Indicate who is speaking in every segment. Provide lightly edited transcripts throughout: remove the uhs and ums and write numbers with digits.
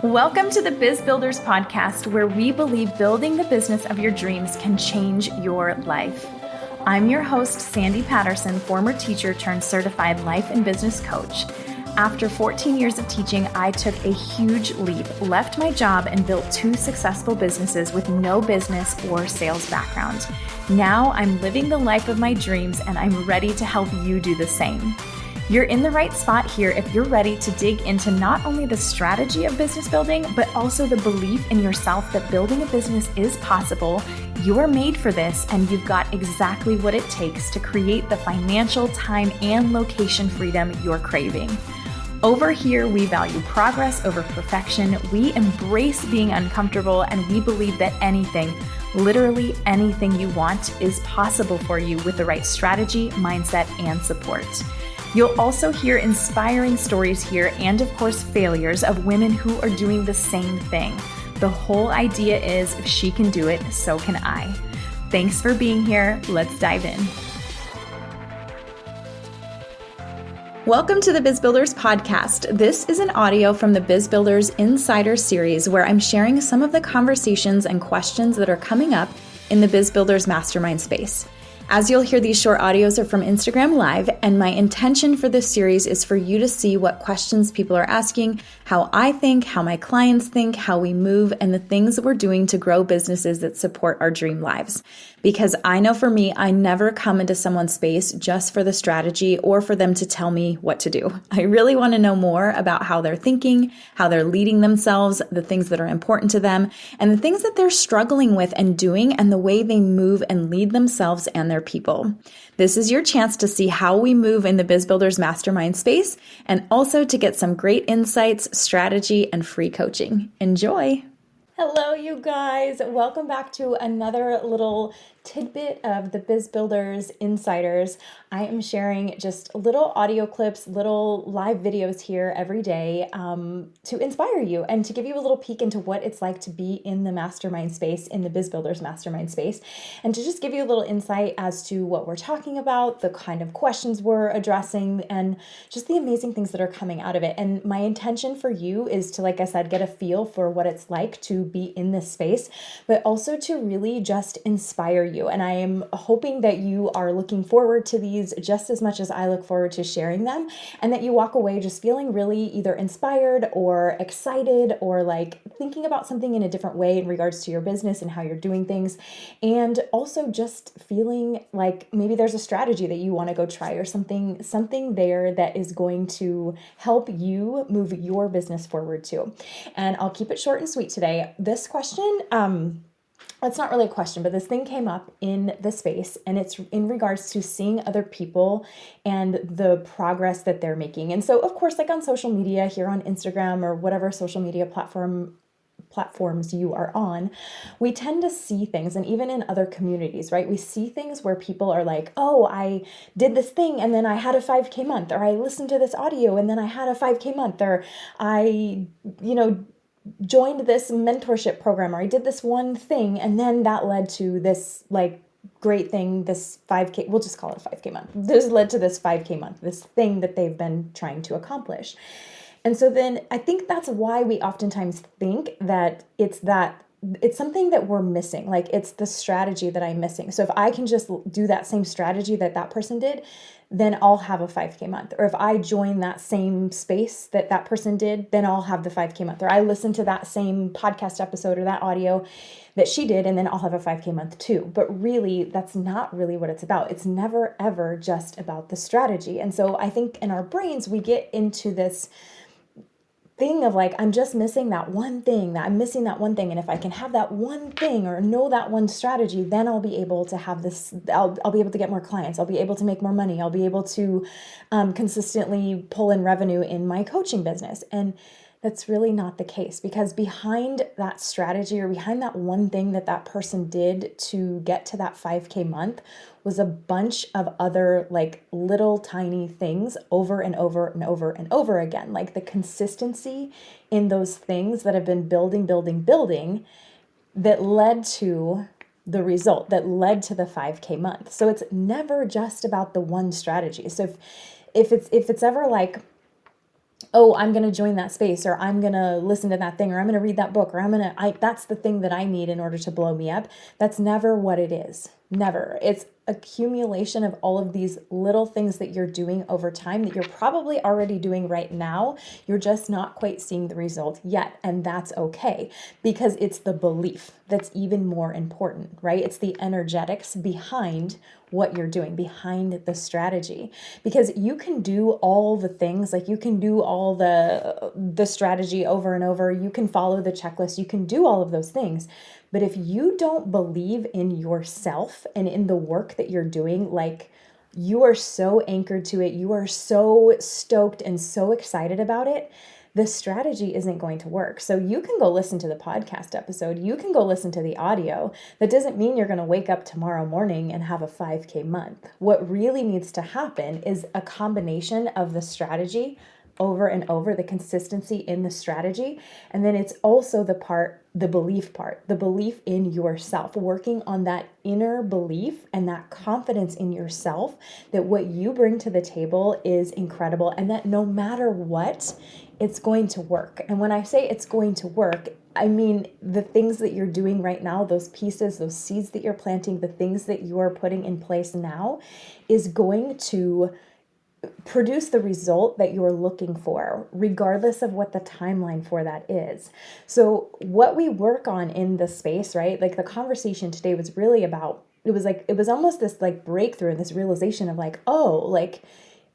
Speaker 1: Welcome to the Biz Builders podcast, where we believe building the business of your dreams can change your life. I'm your host, Sandy Patterson, former teacher turned certified life and business coach. After 14 years of teaching, I took a huge leap, left my job, and built 2 successful businesses with no business or sales background. Now I'm living the life of my dreams, and I'm ready to help you do the same. You're in the right spot here if you're ready to dig into not only the strategy of business building, but also the belief in yourself that building a business is possible. You're made for this, and you've got exactly what it takes to create the financial, time, and location freedom you're craving. Over here, we value progress over perfection. We embrace being uncomfortable, and we believe that anything, literally anything you want, is possible for you with the right strategy, mindset, and support. You'll also hear inspiring stories here and, of course, failures of women who are doing the same thing. The whole idea is if she can do it, so can I. Thanks for being here. Let's dive in. Welcome to the Biz Builders podcast. This is an audio from the Biz Builders Insiders series where I'm sharing some of the conversations and questions that are coming up in the Biz Builders Mastermind space. As you'll hear, these short audios are from Instagram Live, and my intention for this series is for you to see what questions people are asking, how I think, how my clients think, how we move, and the things that we're doing to grow businesses that support our dream lives. Because I know for me, I never come into someone's space just for the strategy or for them to tell me what to do. I really want to know more about how they're thinking, how they're leading themselves, the things that are important to them, and the things that they're struggling with and doing, and the way they move and lead themselves and their people. This is your chance to see how we move in the Biz Builders Mastermind space, and also to get some great insights, strategy, and free coaching. Enjoy. Hello, you guys. Welcome back to another little tidbit of the Biz Builders Insiders. I am sharing just little audio clips, little live videos here every day to inspire you and to give you a little peek into what it's like to be in the mastermind space, in the Biz Builders Mastermind space, and to just give you a little insight as to what we're talking about, the kind of questions we're addressing, and just the amazing things that are coming out of it. And my intention for you is to, like I said, get a feel for what it's like to be in this space, but also to really just inspire you. And I am hoping that you are looking forward to these just as much as I look forward to sharing them, and that you walk away just feeling really either inspired or excited or like thinking about something in a different way in regards to your business and how you're doing things. And also just feeling like maybe there's a strategy that you want to go try, or something there that is going to help you move your business forward too. And I'll keep it short and sweet today. This question, it's not really a question, but this thing came up in the space, and it's in regards to seeing other people and the progress that they're making. And so, of course, like on social media, here on Instagram or whatever social media platforms you are on, we tend to see things, and even in other communities, right? We see things where people are like, oh, I did this thing and then I had a 5K month, or I listened to this audio and then I had a 5K month, or I, joined this mentorship program, or I did this one thing and then that led to this like great thing, this 5K, we'll just call it a 5K month. This led to this 5K month, this thing that they've been trying to accomplish. And so then I think that's why we oftentimes think that it's something that we're missing. Like it's the strategy that I'm missing. So if I can just do that same strategy that that person did, then I'll have a 5K month. Or if I join that same space that that person did, then I'll have the 5K month. Or I listen to that same podcast episode or that audio that she did, and then I'll have a 5K month too. But really, that's not really what it's about. It's never, ever just about the strategy. And so I think in our brains, we get into this thing of like, I'm just missing that one thing, that I'm missing that one thing. And if I can have that one thing or know that one strategy, then I'll be able to have this, I'll be able to get more clients. I'll be able to make more money. I'll be able to consistently pull in revenue in my coaching business. And that's really not the case, because behind that strategy, or behind that one thing that that person did to get to that 5K month, was a bunch of other like little tiny things over and over and over and over again. Like the consistency in those things that have been building that led to the result, that led to the 5K month. So it's never just about the one strategy. So if it's ever like, oh, I'm going to join that space, or I'm going to listen to that thing, or I'm going to read that book, or that's the thing that I need in order to blow me up. That's never what it is. Never. It's accumulation of all of these little things that you're doing over time that you're probably already doing right now. You're just not quite seeing the result yet. And that's okay, because it's the belief that's even more important, right? It's the energetics behind what you're doing, behind the strategy. Because you can do all the things, like you can do all the strategy over and over, you can follow the checklist, you can do all of those things. But if you don't believe in yourself and in the work that you're doing, like you are so anchored to it, you are so stoked and so excited about it, the strategy isn't going to work. So you can go listen to the podcast episode, you can go listen to the audio. That doesn't mean you're going to wake up tomorrow morning and have a 5K month. What really needs to happen is a combination of the strategy over and over, the consistency in the strategy. And then it's also the belief in yourself, working on that inner belief and that confidence in yourself that what you bring to the table is incredible, and that no matter what, it's going to work. And when I say it's going to work, I mean the things that you're doing right now, those pieces, those seeds that you're planting, the things that you are putting in place now is going to produce the result that you're looking for, regardless of what the timeline for that is. So what we work on in the space, right? Like the conversation today was really about, it was almost this like breakthrough and this realization of like, oh, like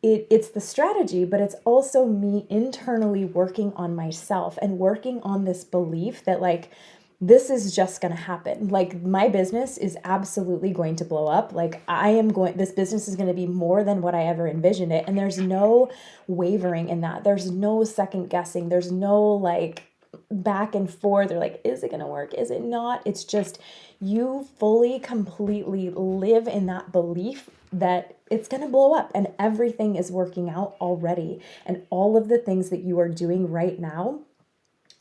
Speaker 1: it's the strategy, but it's also me internally working on myself and working on this belief that like, this is just going to happen. Like my business is absolutely going to blow up. Like this business is going to be more than what I ever envisioned it. And there's no wavering in that. There's no second guessing. There's no like back and forth or like, is it going to work? Is it not? It's just you fully, completely live in that belief that it's going to blow up and everything is working out already. And all of the things that you are doing right now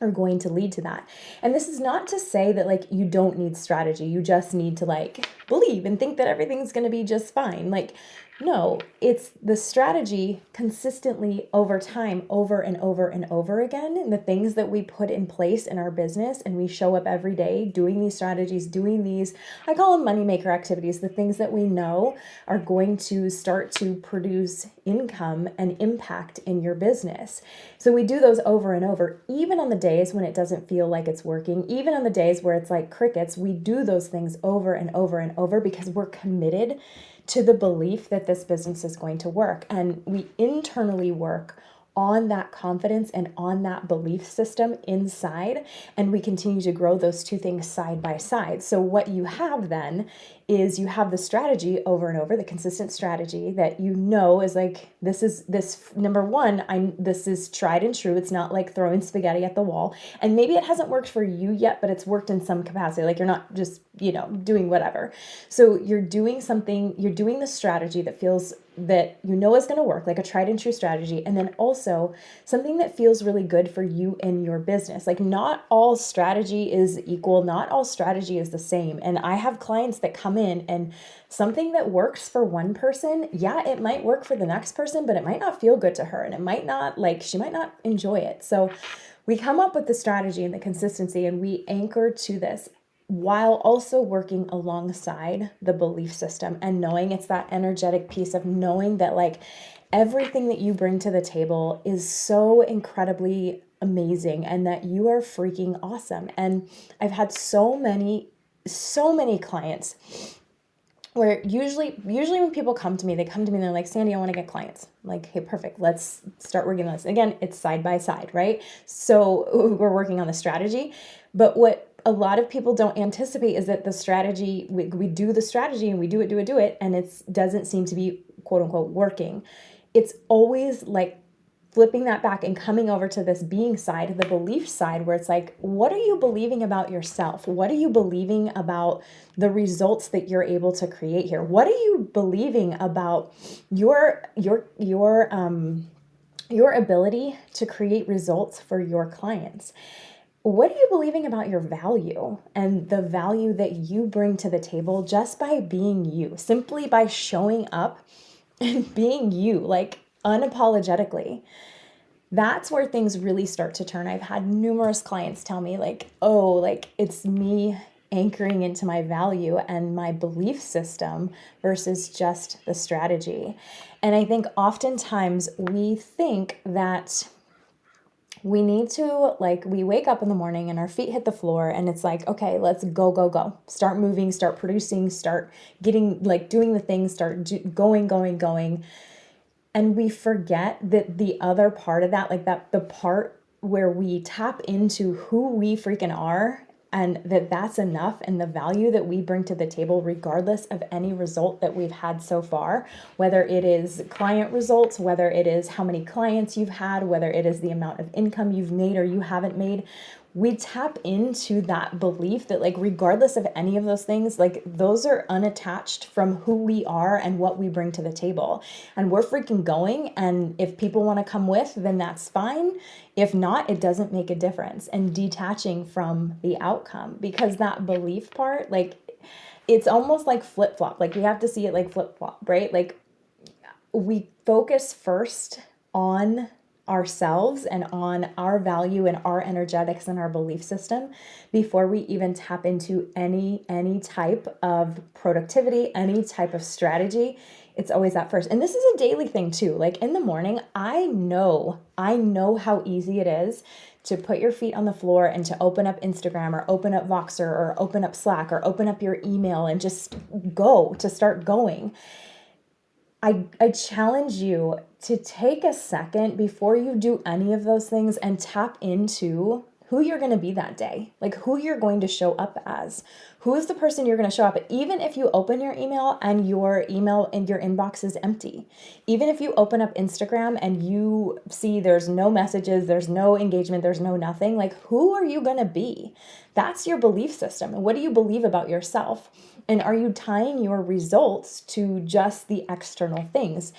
Speaker 1: are going to lead to that. And this is not to say that like you don't need strategy. You just need to like believe and think that everything's going to be just fine. Like, no, it's the strategy consistently over time, over and over and over again. And the things that we put in place in our business and we show up every day doing these strategies, doing these, I call them moneymaker activities, the things that we know are going to start to produce income and impact in your business. So we do those over and over, even on the days when it doesn't feel like it's working, even on the days where it's like crickets, we do those things over and over and over because we're committed to the belief that this business is going to work. And we internally work on that confidence and on that belief system inside. And we continue to grow those two things side by side. So what you have then is you have the strategy over and over, the consistent strategy that you know is like, this number one, this is tried and true. It's not like throwing spaghetti at the wall. And maybe it hasn't worked for you yet, but it's worked in some capacity. Like you're not just, doing whatever. So you're doing something, you're doing the strategy that feels that you know is going to work, like a tried and true strategy. And then also something that feels really good for you and your business. Like not all strategy is equal. Not all strategy is the same. And I have clients that come in and something that works for one person, yeah, it might work for the next person, but it might not feel good to her. And it might not, like, she might not enjoy it. So we come up with the strategy and the consistency and we anchor to this, while also working alongside the belief system and knowing it's that energetic piece of knowing that like everything that you bring to the table is so incredibly amazing and that you are freaking awesome. And I've had so many clients where usually when people come to me, and they're like, Sandy, I want to get clients. I'm like, hey, perfect. Let's start working on this. Again, it's side by side, right? So we're working on the strategy. But what a lot of people don't anticipate is that the strategy, we do the strategy and we do it, and it doesn't seem to be quote unquote working. It's always like flipping that back and coming over to this being side, the belief side, where it's like, what are you believing about yourself? What are you believing about the results that you're able to create here? What are you believing about your ability to create results for your clients? What are you believing about your value and the value that you bring to the table just by being you, simply by showing up and being you, like unapologetically? that's where things really start to turn. I've had numerous clients tell me like, oh, like it's me anchoring into my value and my belief system versus just the strategy. And I think oftentimes we think that we need to, like, we wake up in the morning and our feet hit the floor and it's like, okay, let's go, go, go. Start moving, start producing, start getting, like, doing the things, going. And we forget that the other part of that, like that, the part where we tap into who we freaking are, and that's enough, and the value that we bring to the table, regardless of any result that we've had so far, whether it is client results, whether it is how many clients you've had, whether it is the amount of income you've made or you haven't made. We tap into that belief that, like, regardless of any of those things, like, those are unattached from who we are and what we bring to the table. And we're freaking going. And if people want to come with, then that's fine. If not, it doesn't make a difference. And detaching from the outcome, because that belief part, like, it's almost like flip-flop. Like, we have to see it like flip-flop, right? Like, we focus first on ourselves and on our value and our energetics and our belief system before we even tap into any type of productivity, any type of strategy. It's always that first. And this is a daily thing too. Like, in the morning, I know how easy it is to put your feet on the floor and to open up Instagram or open up Voxer or open up Slack or open up your email and just start going. I challenge you to take a second before you do any of those things and tap into who you're going to be that day, like who you're going to show up as. Who is the person you're going to show up? Even if you open your email and your inbox is empty, even if you open up Instagram and you see there's no messages, there's no engagement, there's no nothing, like, who are you going to be? That's your belief system. And what do you believe about yourself? And are you tying your results to just the external things?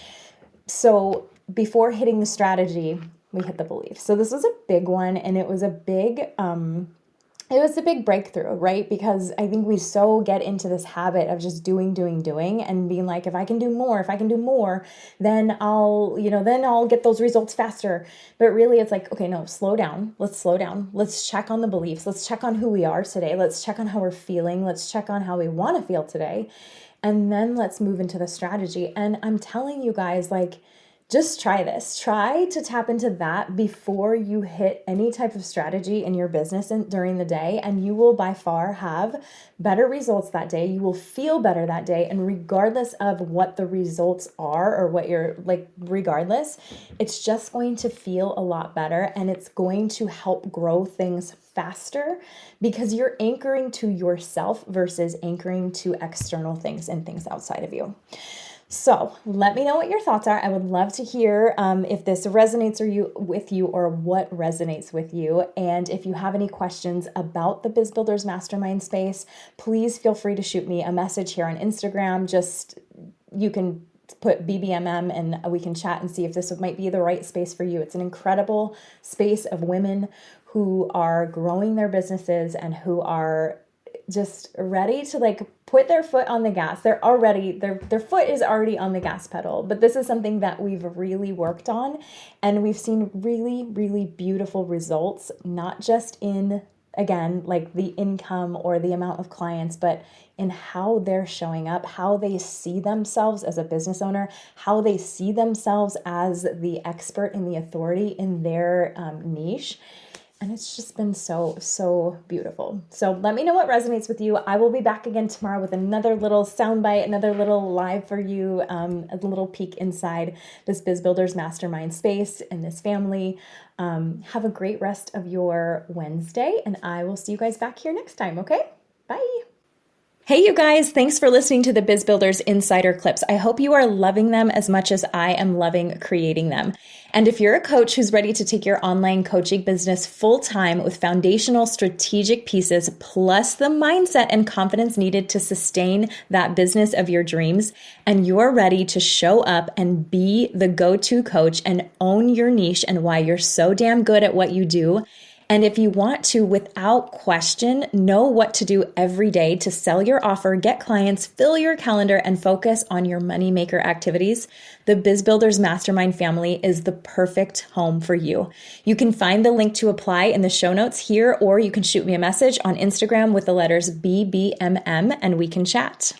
Speaker 1: So before hitting the strategy, we hit the belief. So this was a big one, and it was a big breakthrough, right? Because I think we so get into this habit of just doing and being like, if I can do more, then I'll get those results faster. But really it's like, okay, no, slow down. Let's check on the beliefs. Let's check on who we are today. Let's check on how we're feeling. Let's check on how we want to feel today. And then let's move into the strategy. And I'm telling you guys, like, just try this. Try to tap into that before you hit any type of strategy in your business during the day, and you will by far have better results that day. You will feel better that day, and regardless of what the results are or what you're like, regardless, it's just going to feel a lot better, and it's going to help grow things faster because you're anchoring to yourself versus anchoring to external things and things outside of you. So let me know what your thoughts are. I would love to hear if this resonates with you or what resonates with you. And if you have any questions about the Biz Builders Mastermind space, please feel free to shoot me a message here on Instagram. You can put BBMM and we can chat and see if this might be the right space for you. It's an incredible space of women who are growing their businesses and who are just ready to, like, put their foot on the gas. Their foot is already on the gas pedal, but this is something that we've really worked on, and we've seen really, really beautiful results, not just in, again, like the income or the amount of clients, but in how they're showing up, how they see themselves as a business owner, how they see themselves as the expert and the authority in their niche. And it's just been so, so beautiful. So let me know what resonates with you. I will be back again tomorrow with another little soundbite, another little live for you, a little peek inside this Biz Builders Mastermind space and this family. Have a great rest of your Wednesday, and I will see you guys back here next time, okay? Bye. Hey, you guys, thanks for listening to the Biz Builders Insider Clips. I hope you are loving them as much as I am loving creating them. And if you're a coach who's ready to take your online coaching business full-time with foundational strategic pieces, plus the mindset and confidence needed to sustain that business of your dreams, and you're ready to show up and be the go-to coach and own your niche and why you're so damn good at what you do, And if you want to, without question, know what to do every day to sell your offer, get clients, fill your calendar, and focus on your moneymaker activities, the Biz Builders Mastermind family is the perfect home for you. You can find the link to apply in the show notes here, or you can shoot me a message on Instagram with the letters BBMM and we can chat.